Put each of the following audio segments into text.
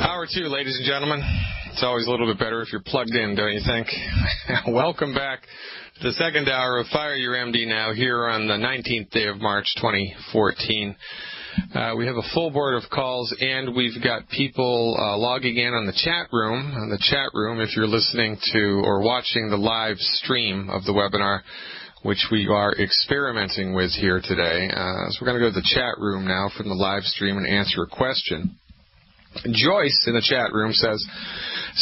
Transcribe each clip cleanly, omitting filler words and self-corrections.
Hour two, ladies and gentlemen. It's always a little bit better if you're plugged in, don't you think? Welcome back to the second hour of Fire Your MD Now here on the 19th day of March 2014. We have a full board of calls, and we've got people logging in on the chat room. On the chat room, if you're listening to or watching the live stream of the webinar, which we are experimenting with here today. So we're going to go to the chat room now from the live stream and answer a question. Joyce in the chat room says,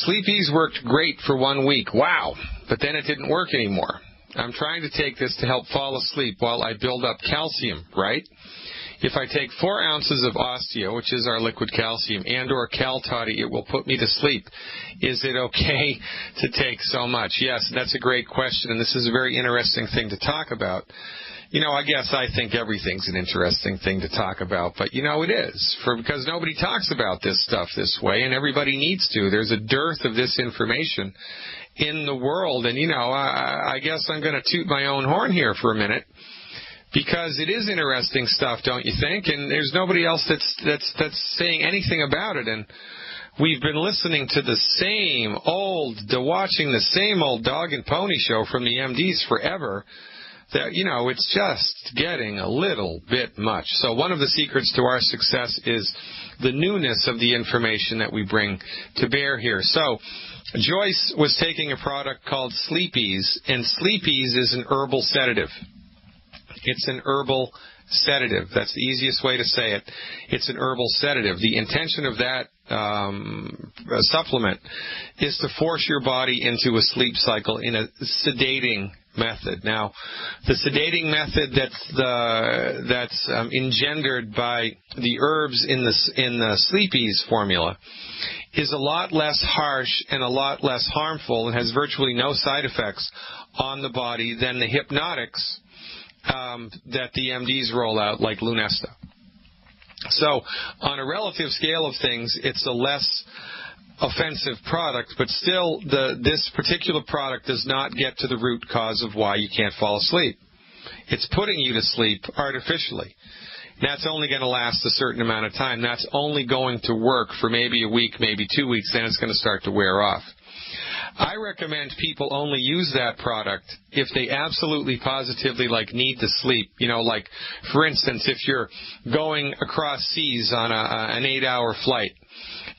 Sleepies worked great for 1 week. Wow. But then it didn't work anymore. I'm trying to take this to help fall asleep while I build up calcium, right? If I take 4 ounces of osteo, which is our liquid calcium, and or Cal-Toddy, it will put me to sleep. Is it okay to take so much? Yes, that's a great question, and this is a very interesting thing to talk about. You know, I think everything's an interesting thing to talk about, but you know it is, because nobody talks about this stuff this way, and everybody needs to. There's a dearth of this information in the world, and you know, I guess I'm going to toot my own horn here for a minute, because it is interesting stuff, don't you think? And there's nobody else that's saying anything about it, and we've been listening to watching the same old dog and pony show from the MDs forever. That, you know, it's just getting a little bit much. So one of the secrets to our success is the newness of the information that we bring to bear here. So Joyce was taking a product called Sleepies, and Sleepies is an herbal sedative. It's an herbal sedative. That's the easiest way to say it. It's an herbal sedative. The intention of that supplement is to force your body into a sleep cycle in a sedating method. Now, the sedating method that's engendered by the herbs in the Sleepies formula is a lot less harsh and a lot less harmful and has virtually no side effects on the body than the hypnotics that the MDs roll out, like Lunesta. So, on a relative scale of things, it's a less offensive product, but still this particular product does not get to the root cause of why you can't fall asleep. It's putting you to sleep artificially. That's only going to last a certain amount of time. That's only going to work for maybe a week, maybe 2 weeks, then it's going to start to wear off. I recommend people only use that product if they absolutely positively need to sleep. You know, like, for instance, if you're going across seas on an 8-hour flight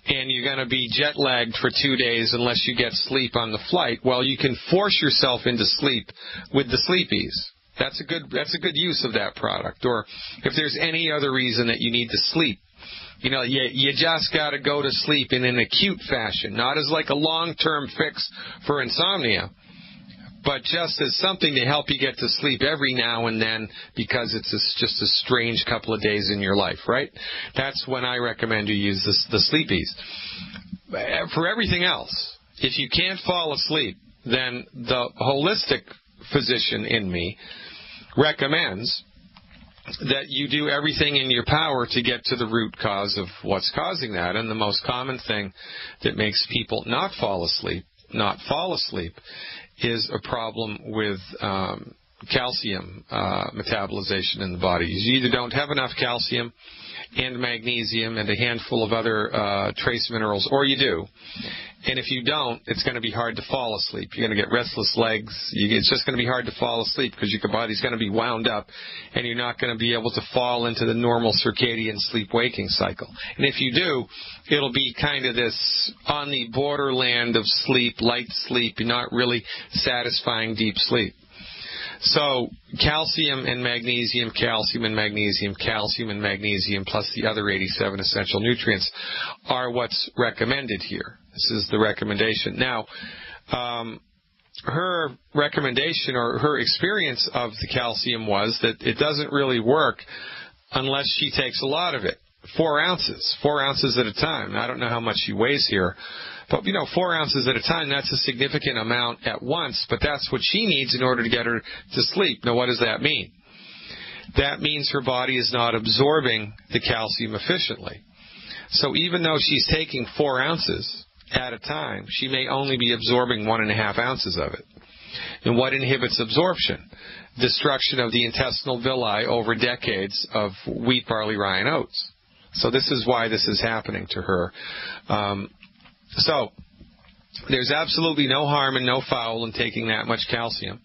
and you're going to be jet lagged for 2 days unless you get sleep on the flight, well, you can force yourself into sleep with the Sleepies. That's a good use of that product. Or if there's any other reason that you need to sleep, you know, you just got to go to sleep in an acute fashion, not as like a long-term fix for insomnia, but just as something to help you get to sleep every now and then because it's just a strange couple of days in your life, right? That's when I recommend you use the Sleepies. For everything else, if you can't fall asleep, then the holistic physician in me recommends that you do everything in your power to get to the root cause of what's causing that. And the most common thing that makes people not fall asleep is a problem with calcium metabolization in the body. You either don't have enough calcium and magnesium and a handful of other trace minerals, or you do. And if you don't, it's going to be hard to fall asleep. You're going to get restless legs. It's just going to be hard to fall asleep because your body's going to be wound up, and you're not going to be able to fall into the normal circadian sleep-waking cycle. And if you do, it'll be kind of this on the borderland of sleep, light sleep, not really satisfying deep sleep. So calcium and magnesium, calcium and magnesium, calcium and magnesium, plus the other 87 essential nutrients are what's recommended here. This is the recommendation. Now, her recommendation or her experience of the calcium was that it doesn't really work unless she takes a lot of it. 4 ounces at a time. I don't know how much she weighs here, but 4 ounces at a time, that's a significant amount at once, but that's what she needs in order to get her to sleep. Now, what does that mean? That means her body is not absorbing the calcium efficiently. So even though she's taking 4 ounces at a time, she may only be absorbing 1.5 ounces of it. And what inhibits absorption? Destruction of the intestinal villi over decades of wheat, barley, rye, and oats. So this is why this is happening to her. So there's absolutely no harm and no foul in taking that much calcium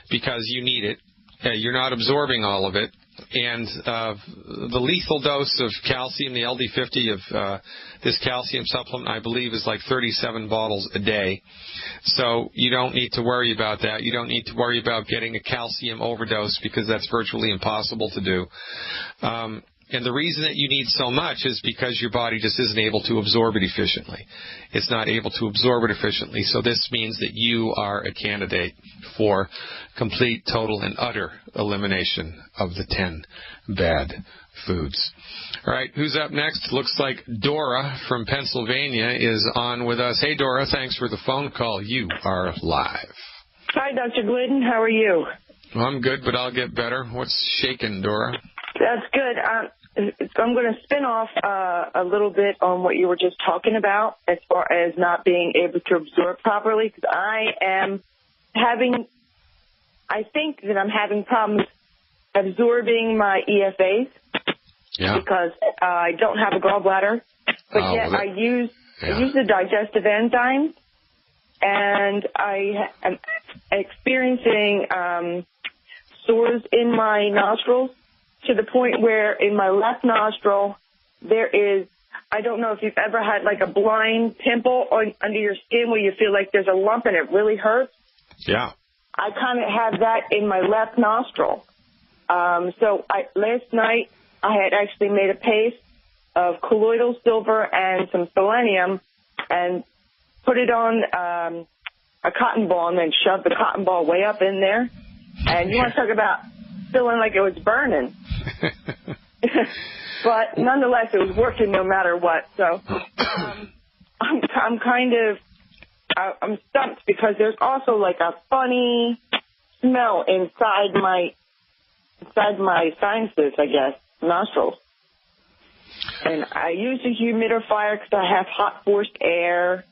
because you need it. You're not absorbing all of it. And the lethal dose of calcium, the LD50 of this calcium supplement, I believe, is like 37 bottles a day. So you don't need to worry about that. You don't need to worry about getting a calcium overdose because that's virtually impossible to do. And the reason that you need so much is because your body just isn't able to absorb it efficiently. It's not able to absorb it efficiently. So this means that you are a candidate for complete, total, and utter elimination of the 10 bad foods. All right, who's up next? Looks like Dora from Pennsylvania is on with us. Hey, Dora, thanks for the phone call. You are live. Hi, Dr. Glidden. How are you? Well, I'm good, but I'll get better. What's shaking, Dora? That's good. I'm going to spin off a little bit on what you were just talking about as far as not being able to absorb properly, because I think that I'm having problems absorbing my EFAs because I don't have a gallbladder, but I use the digestive enzymes, and I am experiencing sores in my nostrils, to the point where in my left nostril there is, I don't know if you've ever had like a blind pimple under your skin where you feel like there's a lump and it really hurts. Yeah. I kind of have that in my left nostril. So last night I had actually made a paste of colloidal silver and some selenium and put it on a cotton ball and then shoved the cotton ball way up in there. And you want to talk about feeling like it was burning. But nonetheless, it was working no matter what. So I'm stumped because there's also like a funny smell inside my sinuses, I guess, nostrils. And I use a humidifier because I have hot forced air,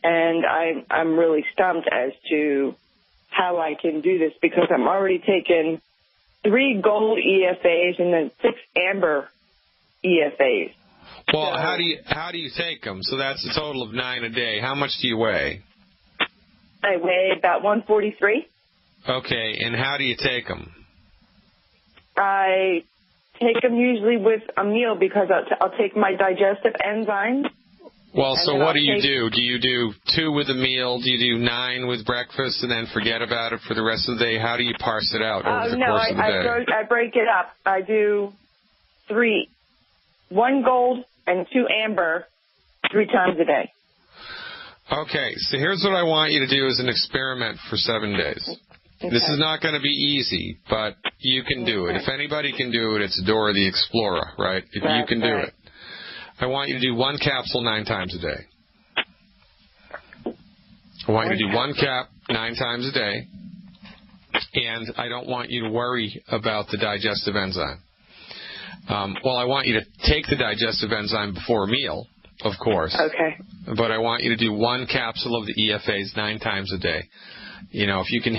and I'm really stumped as to how I can do this because I'm already taking 3 gold EFAs and then 6 amber EFAs. Well, how do you take them? So that's a total of 9 a day. How much do you weigh? I weigh about 143. Okay, and how do you take them? I take them usually with a meal because I'll take my digestive enzymes. Well, so what do you do? Do you do 2 with a meal? Do you do 9 with breakfast and then forget about it for the rest of the day? How do you parse it out over the course of the day? I break it up. I do 3, 1 gold and 2 amber 3 times a day. Okay, so here's what I want you to do as an experiment for 7 days. Okay. This is not going to be easy, but you can do it. If anybody can do it, it's Dora the Explorer, right? If you can do it. I want you to do 1 capsule 9 times a day. I want you to do 1 cap 9 times a day, and I don't want you to worry about the digestive enzyme. Well, I want you to take the digestive enzyme before a meal, of course. Okay. But I want you to do 1 capsule of the EFAs 9 times a day. You know, if you can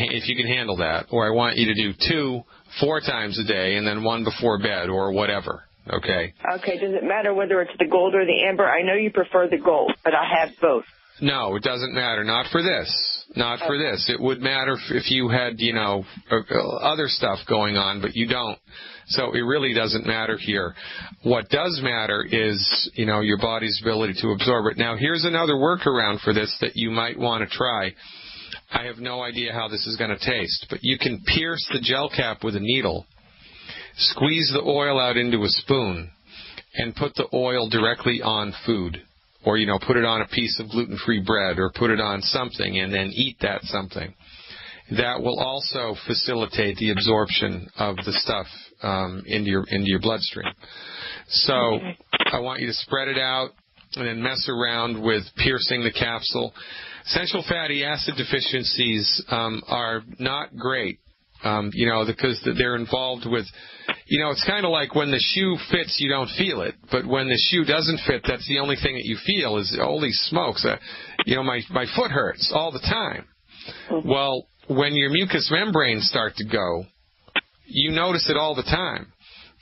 handle that. Or I want you to do 2 4 times a day, and then 1 before bed, or whatever. Okay. Okay. Does it matter whether it's the gold or the amber? I know you prefer the gold, but I have both. No, it doesn't matter. Not for this. Not for this. It would matter if you had, other stuff going on, but you don't. So it really doesn't matter here. What does matter is, your body's ability to absorb it. Now, here's another workaround for this that you might want to try. I have no idea how this is going to taste, but you can pierce the gel cap with a needle, squeeze the oil out into a spoon, and put the oil directly on food. Or, put it on a piece of gluten-free bread, or put it on something and then eat that something. That will also facilitate the absorption of the stuff into your bloodstream. So I want you to spread it out and then mess around with piercing the capsule. Essential fatty acid deficiencies are not great. Because they're involved with, it's kind of like when the shoe fits, you don't feel it. But when the shoe doesn't fit, that's the only thing that you feel is, holy smokes, my foot hurts all the time. Well, when your mucous membranes start to go, you notice it all the time.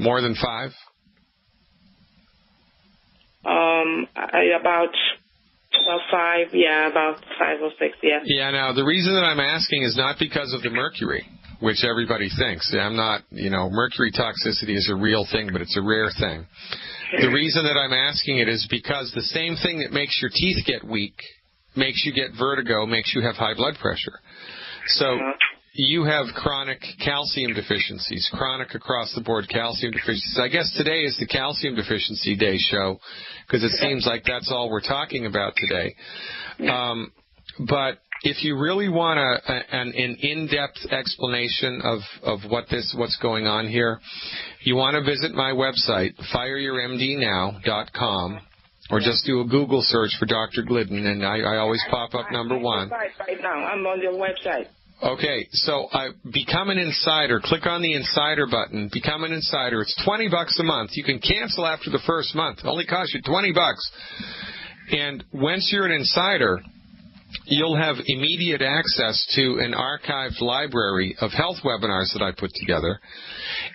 More than 5? About 5, about 5 or 6, yeah. Yeah, now, the reason that I'm asking is not because of the mercury, which everybody thinks. I'm not, mercury toxicity is a real thing, but it's a rare thing. The reason that I'm asking it is because the same thing that makes your teeth get weak makes you get vertigo, makes you have high blood pressure. So you have chronic calcium deficiencies, chronic across-the-board calcium deficiencies. I guess today is the Calcium Deficiency Day show because it seems like that's all we're talking about today. But if you really want an in-depth explanation of what's going on here, you want to visit my website, fireyourmdnow.com, or just do a Google search for Dr. Glidden, and I always pop up number 1. Right now, I'm on your website. Okay, so become an insider. Click on the insider button. Become an insider. It's $20 a month. You can cancel after the first month. It only costs you $20. And once you're an insider, you'll have immediate access to an archived library of health webinars that I put together.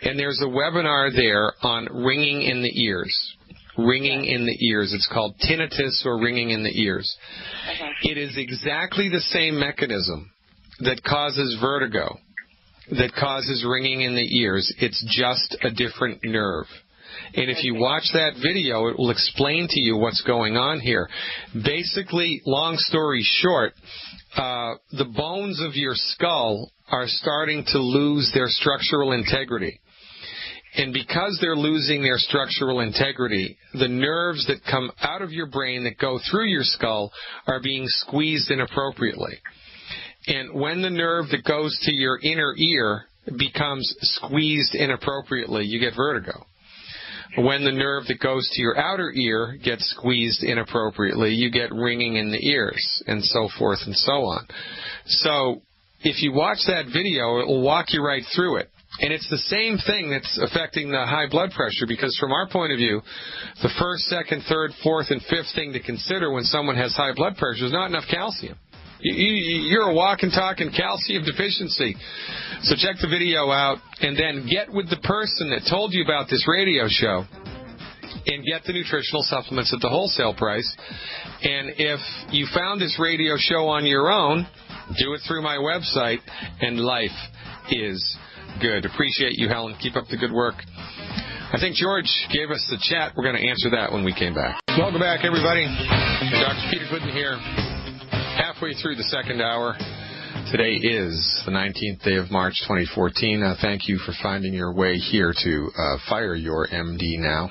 And there's a webinar there on ringing in the ears. Ringing in the ears. It's called tinnitus or ringing in the ears. It is exactly the same mechanism that causes vertigo, that causes ringing in the ears. It's just a different nerve. And if you watch that video, it will explain to you what's going on here. Basically, long story short, the bones of your skull are starting to lose their structural integrity. And because they're losing their structural integrity, the nerves that come out of your brain that go through your skull are being squeezed inappropriately. And when the nerve that goes to your inner ear becomes squeezed inappropriately, you get vertigo. When the nerve that goes to your outer ear gets squeezed inappropriately, you get ringing in the ears, and so forth and so on. So if you watch that video, it will walk you right through it. And it's the same thing that's affecting the high blood pressure, because from our point of view, the first, second, third, fourth, and fifth thing to consider when someone has high blood pressure is not enough calcium. You're a walking, talking calcium deficiency. So check the video out and then get with the person that told you about this radio show and get the nutritional supplements at the wholesale price. And if you found this radio show on your own, do it through my website, and life is good. Appreciate you, Helen. Keep up the good work. I think George gave us the chat. We're going to answer that when we came back. Welcome back, everybody. Dr. Peter Glidden here. Halfway through the second hour. Today is the 19th day of March 2014. Thank you for finding your way here to Fire Your MD Now,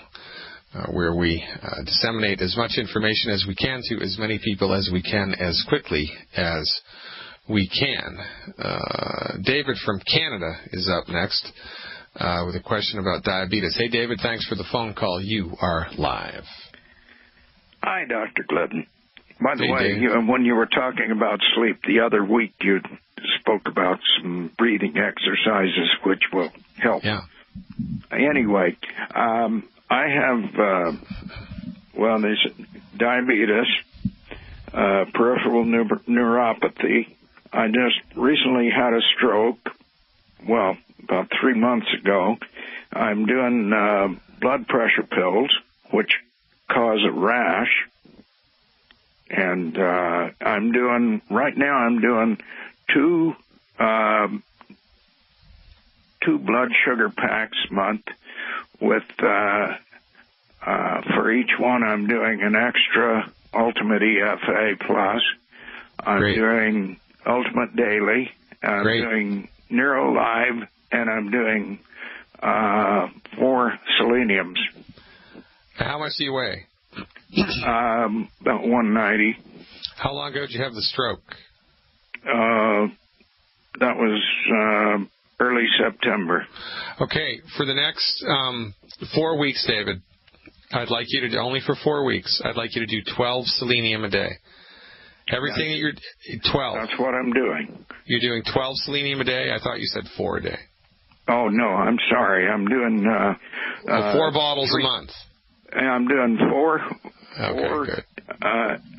where we disseminate as much information as we can to as many people as we can, as quickly as we can. David from Canada is up next with a question about diabetes. Hey, David, thanks for the phone call. You are live. Hi, Dr. Glidden. By the way, when you were talking about sleep the other week, you spoke about some breathing exercises which will help. Yeah. Anyway, I have, there's diabetes, peripheral neuropathy. I just recently had a stroke, about 3 months ago. I'm doing blood pressure pills, which cause a rash. And I'm doing two blood sugar packs a month with, for each one I'm doing an extra Ultimate EFA Plus. I'm doing Ultimate Daily. I'm doing NeuroLive, and I'm doing 4 seleniums. How much do you weigh? About 190. How long ago did you have the stroke? That was early September. Okay, for the next 4 weeks, David, I'd like you to, only for 4 weeks, I'd like you to do 12 selenium a day. Everything that you're, 12. That's what I'm doing. You're doing 12 selenium a day? I thought you said 4 a day. Oh, no, I'm sorry. I'm doing... 4 bottles a month. I'm doing 4 good.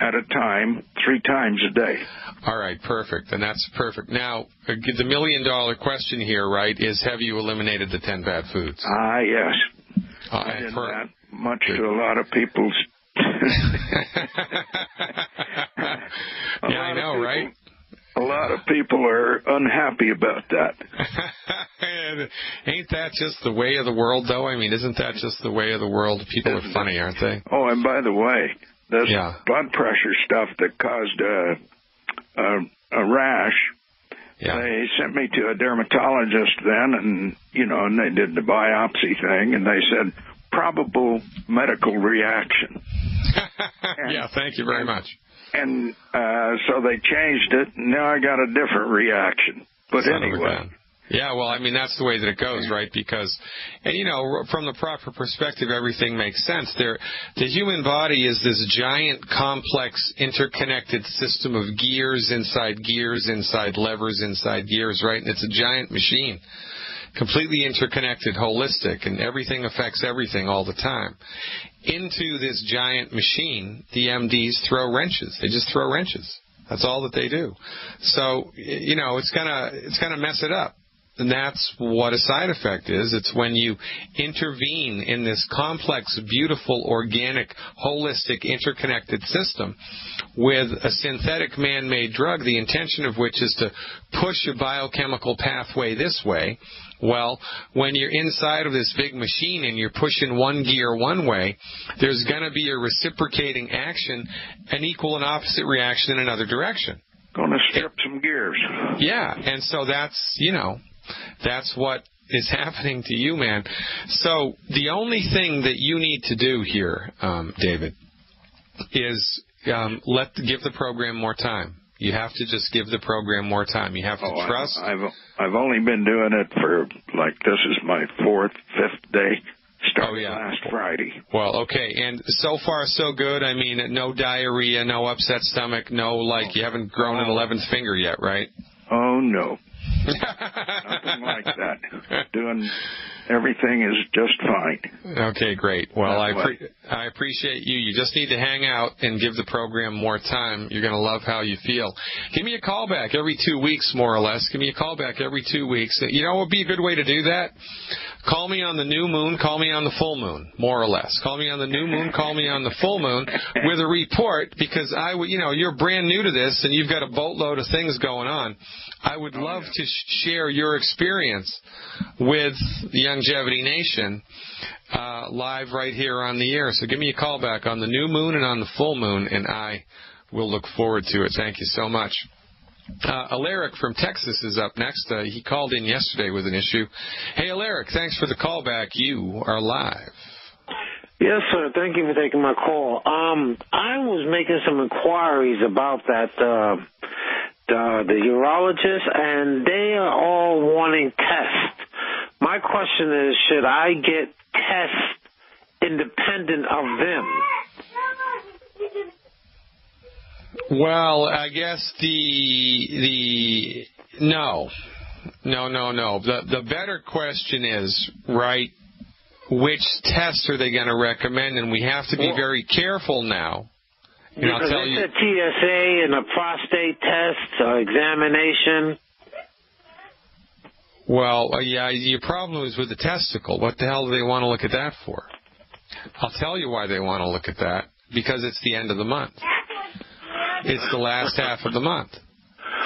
At a time, 3 times a day. All right, perfect. And that's perfect. Now, the $1 million question here, right, is have you eliminated the 10 bad foods? Yes. I did that, much to a lot of people's... I know, right? A lot of people are unhappy about that. Ain't that just the way of the world, though? I mean, isn't that just the way of the world? People are funny, aren't they? Oh, and by the way, this blood pressure stuff that caused a rash, they sent me to a dermatologist then, and, and they did the biopsy thing, and they said, probable medical reaction. Thank you very much. And so they changed it, and now I got a different reaction. But anyway. Yeah, well, I mean, that's the way that it goes, right? Because, and from the proper perspective, everything makes sense. The human body is this giant, complex, interconnected system of gears inside levers inside gears, right? And it's a giant machine, completely interconnected, holistic, and everything affects everything all the time. Into this giant machine, the MDs throw wrenches. They just throw wrenches. That's all that they do. So, it's gonna mess it up. And that's what a side effect is. It's when you intervene in this complex, beautiful, organic, holistic, interconnected system with a synthetic man-made drug, the intention of which is to push a biochemical pathway this way. Well, when you're inside of this big machine and you're pushing one gear one way, there's going to be a reciprocating action, an equal and opposite reaction in another direction. Going to strip some gears. Yeah, and so that's what is happening to you, man. So the only thing that you need to do here, David, is give the program more time. You have to just give the program more time. You have to trust. I've only been doing it for, this is my 4th, 5th day. Started last Friday. Well, okay, and so far so good. I mean, no diarrhea, no upset stomach, no, you haven't grown an 11th finger yet, right? Oh, no. Nothing like that. Everything is just fine. Okay, great. Well, I appreciate you. You just need to hang out and give the program more time. You're going to love how you feel. Give me a call back every 2 weeks, more or less. Give me a call back every 2 weeks. You know what would be a good way to do that? Call me on the new moon, call me on the full moon, more or less. Call me on the new moon, call me on the full moon with a report, because you're brand new to this and you've got a boatload of things going on. I would love to share your experience with the Longevity Nation live right here on the air. So give me a call back on the new moon and on the full moon, and I will look forward to it. Thank you so much. Alaric from Texas is up next. He called in yesterday with an issue. Hey, Alaric, thanks for the call back. You are live. Yes, sir. Thank you for taking my call. I was making some inquiries about that, the urologist, and they are all wanting tests. My question is, should I get tests independent of them? Well, I guess no. The better question is, right, which tests are they going to recommend? And we have to be very careful now. And because they said TSA and a prostate test, examination. Well, your problem is with the testicle. What the hell do they want to look at that for? I'll tell you why they want to look at that. Because it's the end of the month. It's the last half of the month.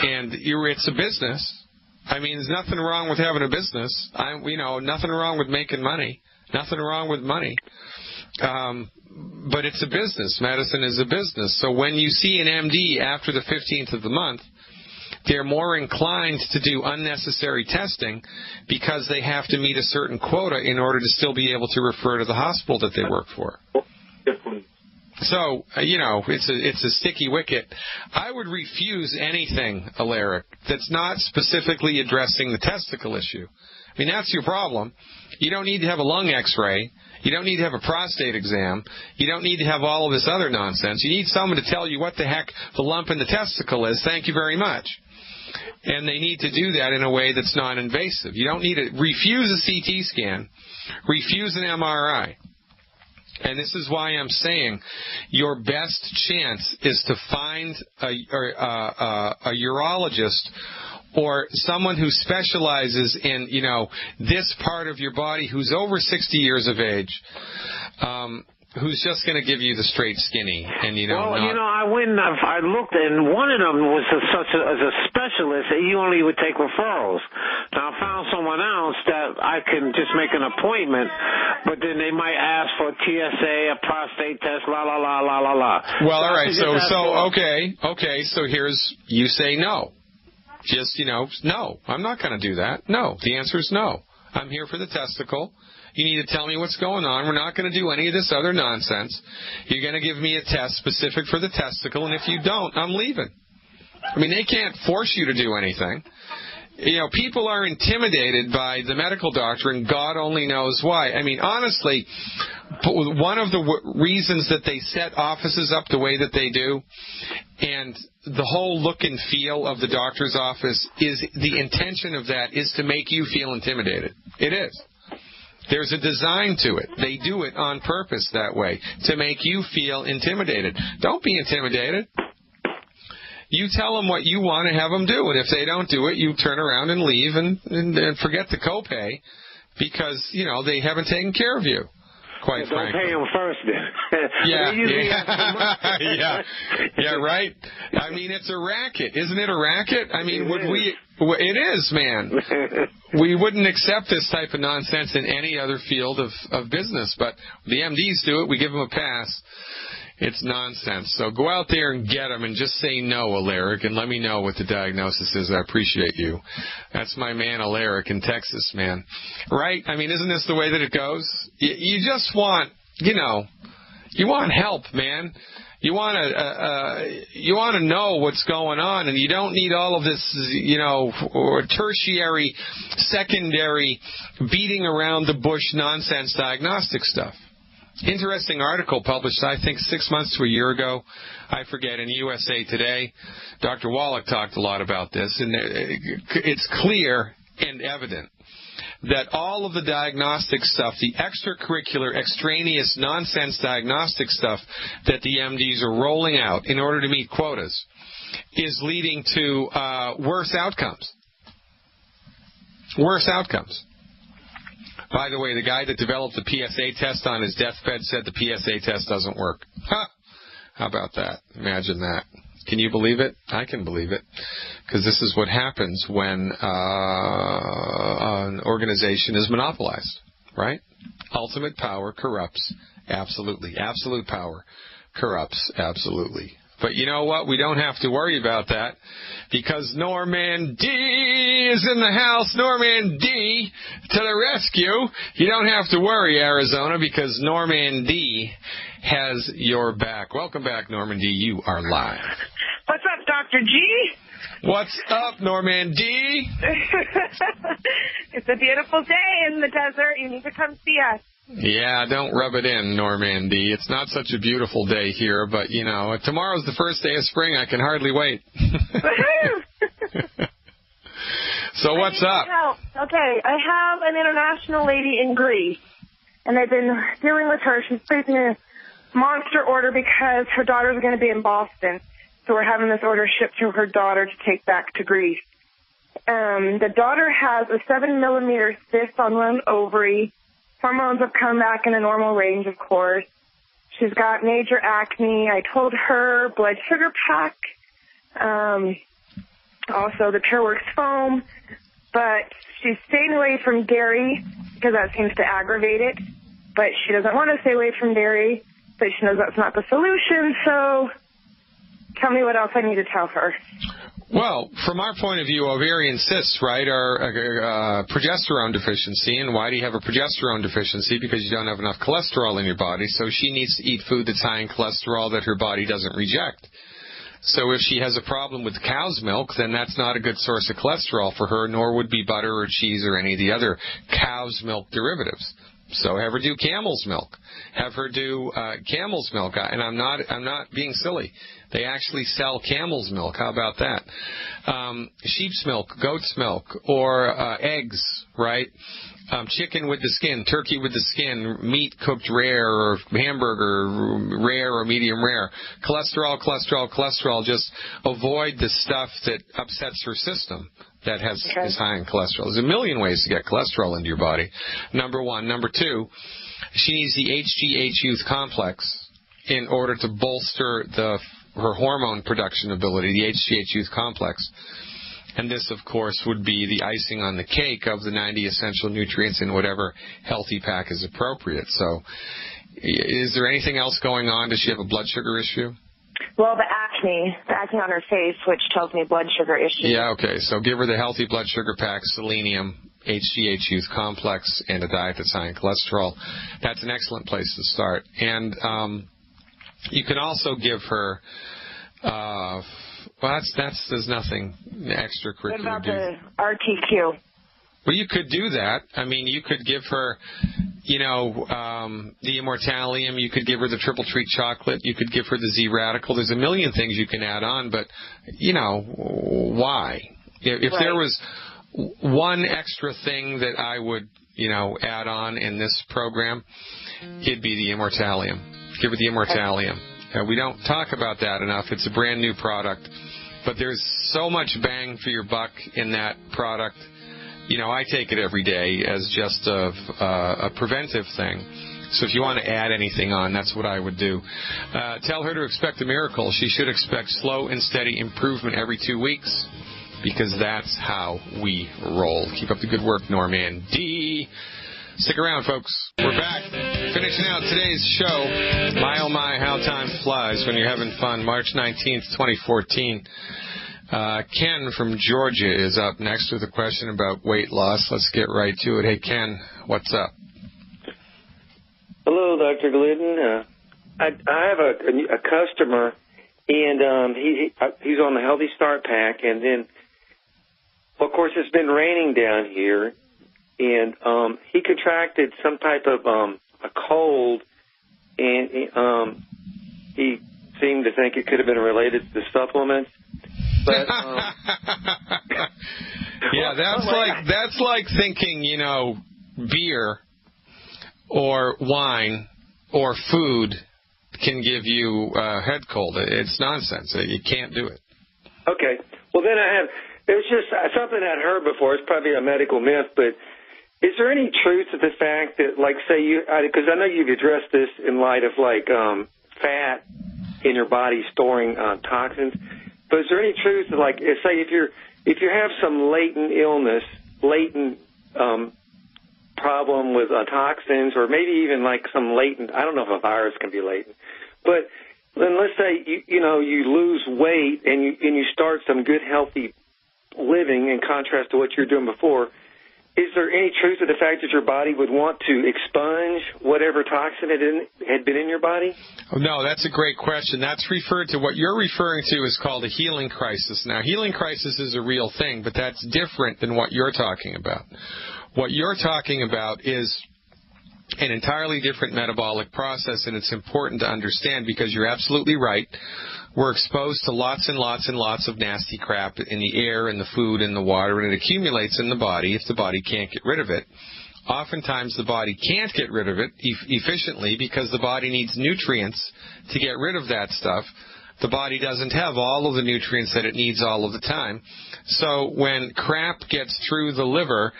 And it's a business. I mean, there's nothing wrong with having a business. Nothing wrong with making money. Nothing wrong with money. But it's a business. Medicine is a business. So when you see an MD after the 15th of the month, they're more inclined to do unnecessary testing because they have to meet a certain quota in order to still be able to refer to the hospital that they work for. So, it's a sticky wicket. I would refuse anything, Alaric, that's not specifically addressing the testicle issue. I mean, that's your problem. You don't need to have a lung x-ray. You don't need to have a prostate exam. You don't need to have all of this other nonsense. You need someone to tell you what the heck the lump in the testicle is. Thank you very much. And they need to do that in a way that's non-invasive. You don't need to refuse a CT scan, refuse an MRI. And this is why I'm saying your best chance is to find a urologist or someone who specializes in, this part of your body, who's over 60 years of age, who's just going to give you the straight skinny, and I looked, and one of them was as a specialist. He only would take referrals. Now I found someone else that I can just make an appointment, but then they might ask for a TSA, a prostate test, la la la la la la. Well, all right. Okay. So you say no. Just no. I'm not going to do that. No. The answer is no. I'm here for the testicle. You need to tell me what's going on. We're not going to do any of this other nonsense. You're going to give me a test specific for the testicle, and if you don't, I'm leaving. I mean, they can't force you to do anything. People are intimidated by the medical doctor, and God only knows why. I mean, honestly, one of the reasons that they set offices up the way that they do, and the whole look and feel of the doctor's office, is the intention of that is to make you feel intimidated. It is. There's a design to it. They do it on purpose that way, to make you feel intimidated. Don't be intimidated. You tell them what you want to have them do, and if they don't do it, you turn around and leave and forget the copay because, they haven't taken care of you. Quite frankly. Don't pay them first, then. Yeah, right? I mean, it's a racket. Isn't it a racket? I mean, it is, man. We wouldn't accept this type of nonsense in any other field of business, but the MDs do it. We give them a pass. It's nonsense. So go out there and get them and just say no, Alaric, and let me know what the diagnosis is. I appreciate you. That's my man, Alaric, in Texas, man. Right? I mean, isn't this the way that it goes? You just want, you want help, man. You want to know what's going on, and you don't need all of this, or tertiary, secondary, beating around the bush nonsense diagnostic stuff. Interesting article published, I think, 6 months to a year ago, I forget, in USA Today. Dr. Wallach talked a lot about this, and it's clear and evident that all of the diagnostic stuff, the extracurricular, extraneous, nonsense diagnostic stuff that the MDs are rolling out in order to meet quotas is leading to worse outcomes. Worse outcomes. By the way, the guy that developed the PSA test on his deathbed said the PSA test doesn't work. How about that? Imagine that. Can you believe it? I can believe it. Because this is what happens when an organization is monopolized, right? Ultimate power corrupts. Absolutely. Absolute power corrupts. Absolutely. But you know what? We don't have to worry about that because Norman D is in the house. Norman D to the rescue. You don't have to worry, Arizona, because Norman D has your back. Welcome back, Norman D. You are live. What's up, Dr. G? What's up, Norman D? It's a beautiful day in the desert. You need to come see us. Yeah, don't rub it in, Normandy. It's not such a beautiful day here, but, tomorrow's the first day of spring. I can hardly wait. So what's up? Okay, I have an international lady in Greece, and I've been dealing with her. She's placing a monster order because her daughter's going to be in Boston, so we're having this order shipped to her daughter to take back to Greece. The daughter has a 7-millimeter cyst on one ovary. Hormones have come back in a normal range, of course. She's got major acne. I told her blood sugar pack, also the PureWorks foam, but she's staying away from dairy because that seems to aggravate it. But she doesn't want to stay away from dairy, but she knows that's not the solution. So tell me what else I need to tell her. Well, from our point of view, ovarian cysts, right, are a progesterone deficiency. And why do you have a progesterone deficiency? Because you don't have enough cholesterol in your body. So she needs to eat food that's high in cholesterol that her body doesn't reject. So if she has a problem with cow's milk, then that's not a good source of cholesterol for her, nor would be butter or cheese or any of the other cow's milk derivatives. So have her do camel's milk. Have her do camel's milk. And I'm not being silly. They actually sell camel's milk. How about that? Sheep's milk, goat's milk, or eggs, right? chicken with the skin, turkey with the skin, meat cooked rare, or hamburger rare or medium rare. Cholesterol. Just avoid the stuff that upsets her system that is high in cholesterol. There's a million ways to get cholesterol into your body, number one. Number two, she needs the HGH Youth Complex in order to bolster her hormone production ability, the HGH Youth Complex. And this, of course, would be the icing on the cake of the 90 essential nutrients in whatever healthy pack is appropriate. So is there anything else going on? Does she have a blood sugar issue? Well, the acne on her face, which tells me blood sugar issue. Yeah, okay. So give her the healthy blood sugar pack, selenium, HGH Youth Complex, and a diet that's high in cholesterol. That's an excellent place to start. And you can also give her... there's nothing extracurricular. What about the RTQ? Well, you could do that. I mean, you could give her, the Immortalium. You could give her the Triple Treat Chocolate. You could give her the Z-Radical. There's a million things you can add on, but, why? If there was one extra thing that I would, add on in this program, it'd be the Immortalium. Give her the Immortalium. We don't talk about that enough. It's a brand new product, but there's so much bang for your buck in that product. I take it every day as just a preventive thing. So if you want to add anything on, that's what I would do. Tell her to expect a miracle. She should expect slow and steady improvement every 2 weeks, because that's how we roll. Keep up the good work, Norman D. Stick around, folks. We're back. Finishing out today's show. My, oh my, how time flies when you're having fun. March 19th, 2014. Ken from Georgia is up next with a question about weight loss. Let's get right to it. Hey, Ken, what's up? Hello, Dr. Glidden. I have a customer, and he's on the Healthy Start Pack, and then, of course, it's been raining down here. And he contracted some type of a cold, and he seemed to think it could have been related to the supplements. But yeah, that's like thinking, beer or wine or food can give you a head cold. It's nonsense. You can't do it. Okay. Well, then it was just something I'd heard before. It's probably a medical myth, but is there any truth to the fact that, like, say because I know you've addressed this in light of, fat in your body storing toxins, but is there any truth to, say if you have some latent illness, problem with toxins, or maybe even some latent, I don't know if a virus can be latent, but then let's say you lose weight and you start some good healthy living in contrast to what you were doing before. Is there any truth to the fact that your body would want to expunge whatever toxin had been in your body? Oh, no, that's a great question. That's referred to, what you're referring to is called a healing crisis. Now, healing crisis is a real thing, but that's different than what you're talking about. What you're talking about is an entirely different metabolic process, and it's important to understand because you're absolutely right. We're exposed to lots and lots and lots of nasty crap in the air, in the food, in the water, and it accumulates in the body if the body can't get rid of it. Oftentimes the body can't get rid of it efficiently because the body needs nutrients to get rid of that stuff. The body doesn't have all of the nutrients that it needs all of the time. So when crap gets through the liver,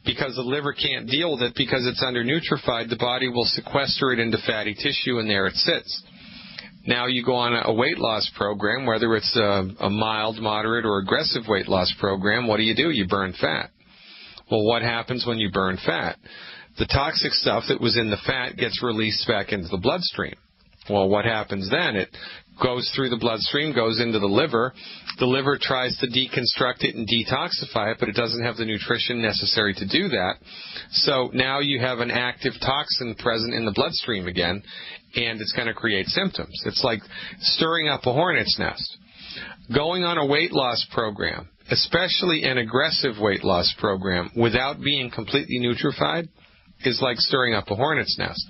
because the liver can't deal with it because it's undernutrified, the body will sequester it into fatty tissue, and there it sits. Now you go on a weight loss program, whether it's a mild, moderate, or aggressive weight loss program. What do? You burn fat. Well, what happens when you burn fat? The toxic stuff that was in the fat gets released back into the bloodstream. Well, what happens then? It goes through the bloodstream, goes into the liver. The liver tries to deconstruct it and detoxify it, but it doesn't have the nutrition necessary to do that. So now you have an active toxin present in the bloodstream again, and it's going to create symptoms. It's like stirring up a hornet's nest. Going on a weight loss program, especially an aggressive weight loss program, without being completely nutrified, is like stirring up a hornet's nest.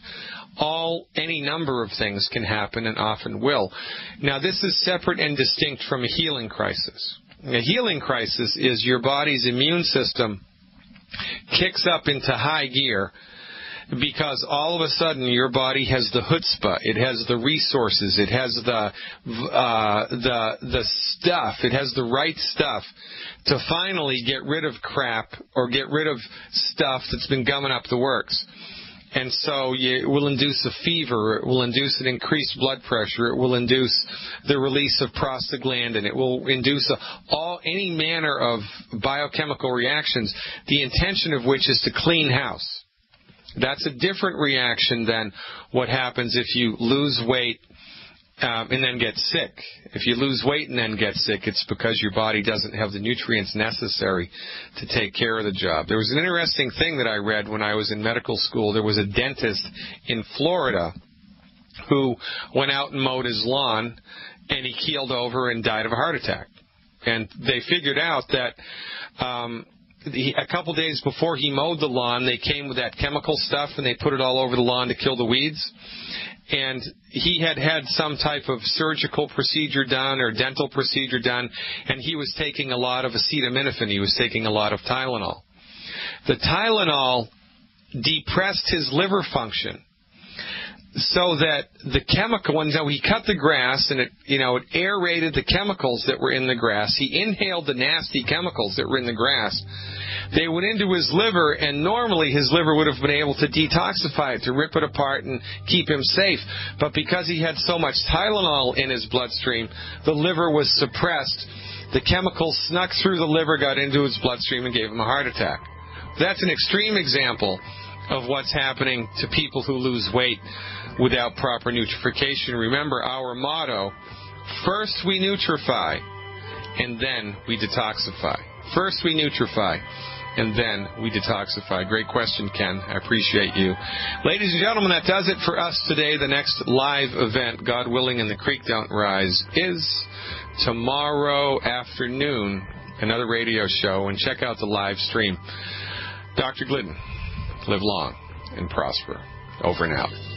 Any number of things can happen and often will. Now, this is separate and distinct from a healing crisis. A healing crisis is your body's immune system kicks up into high gear because all of a sudden your body has the chutzpah, it has the resources, it has the stuff, it has the right stuff to finally get rid of crap or get rid of stuff that's been gumming up the works. And so it will induce a fever, it will induce an increased blood pressure, it will induce the release of prostaglandin, it will induce any manner of biochemical reactions, the intention of which is to clean house. That's a different reaction than what happens if you lose weight and then get sick. If you lose weight and then get sick, it's because your body doesn't have the nutrients necessary to take care of the job. There was an interesting thing that I read when I was in medical school. There was a dentist in Florida who went out and mowed his lawn, and he keeled over and died of a heart attack. And they figured out that a couple days before he mowed the lawn, they came with that chemical stuff and they put it all over the lawn to kill the weeds. And he had some type of surgical procedure done or dental procedure done, and he was taking a lot of acetaminophen. He was taking a lot of Tylenol. The Tylenol depressed his liver function so that the chemical, when he cut the grass and it aerated the chemicals that were in the grass, he inhaled the nasty chemicals that were in the grass. They went into his liver, and normally his liver would have been able to detoxify it, to rip it apart and keep him safe. But because he had so much Tylenol in his bloodstream, the liver was suppressed. The chemicals snuck through the liver, got into his bloodstream, and gave him a heart attack. That's an extreme example of what's happening to people who lose weight without proper nutrification. Remember our motto, first we nutrify, and then we detoxify. First we nutrify, and then we detoxify. Great question, Ken. I appreciate you. Ladies and gentlemen, that does it for us today. The next live event, God willing, and the creek don't rise, is tomorrow afternoon, another radio show, and check out the live stream. Dr. Glidden, live long and prosper. Over and out.